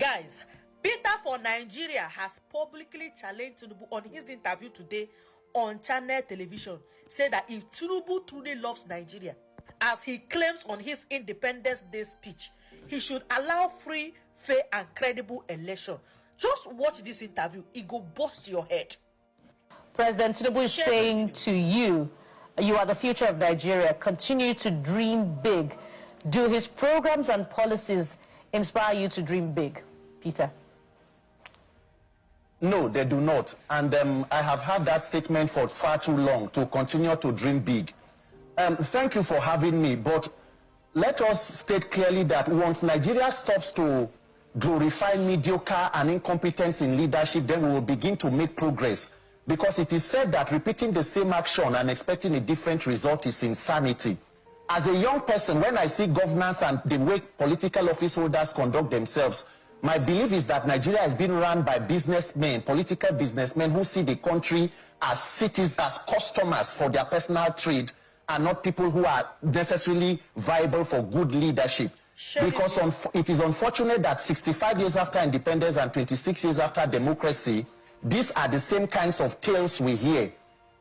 Guys, Peter for Nigeria has publicly challenged Tinubu on his interview today on Channel Television, said that if Tinubu truly loves Nigeria, as he claims on his Independence Day speech, he should allow free, fair, and credible election. Just watch this interview, it go bust your head. President Tinubu is saying to you, you are the future of Nigeria. Continue to dream big. Do his programs and policies inspire you to dream big? Peter. No, they do not. And I have had that statement for far too long, to continue to dream big. Thank you for having me, but let us state clearly that once Nigeria stops to glorify mediocre and incompetence in leadership, then we will begin to make progress. Because it is said that repeating the same action and expecting a different result is insanity. As a young person, when I see governance and the way political office holders conduct themselves, my belief is that Nigeria is being run by businessmen, political businessmen who see the country as cities, as customers for their personal trade, and not people who are necessarily viable for good leadership. Because it is unfortunate that 65 years after independence and 26 years after democracy, these are the same kinds of tales we hear.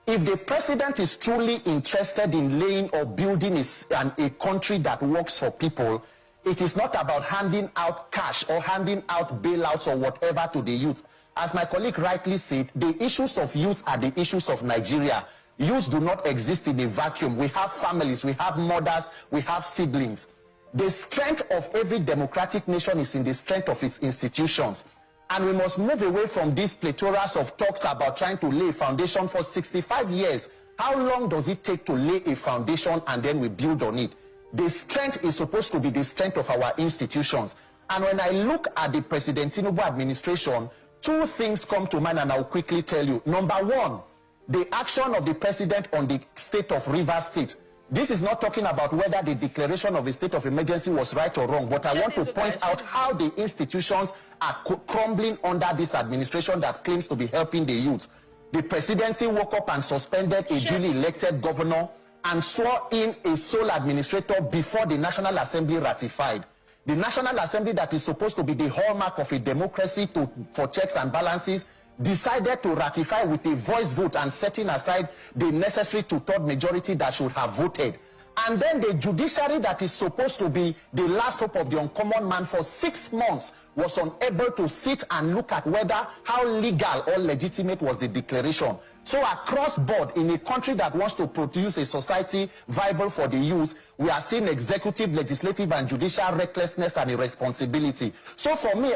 If the president is truly interested in laying or building a country that works for people, it is not about handing out cash or handing out bailouts or whatever to the youth. As my colleague rightly said, the issues of youth are the issues of Nigeria. Youth do not exist in a vacuum. We have families, we have mothers, we have siblings. The strength of every democratic nation is in the strength of its institutions. And we must move away from these plethora of talks about trying to lay a foundation for 65 years. How long does it take to lay a foundation and then we build on it? The strength is supposed to be the strength of our institutions. And when I look at the President Tinubu administration, two things come to mind and I'll quickly tell you. Number one, the action of the president on the state of Rivers State. This is not talking about whether the declaration of a state of emergency was right or wrong, but I want to point out how the institutions are crumbling under this administration that claims to be helping the youth. The presidency woke up and suspended a duly elected governor and swore in a sole administrator before the National Assembly ratified. The National Assembly, that is supposed to be the hallmark of a democracy for checks and balances, decided to ratify with a voice vote and setting aside the necessary two-thirds majority that should have voted. And then the judiciary, that is supposed to be the last hope of the uncommon man, for 6 months was unable to sit and look at whether how legal or legitimate was the declaration. So across board, in a country that wants to produce a society viable for the youth, we are seeing executive, legislative, and judicial recklessness and irresponsibility. So for me,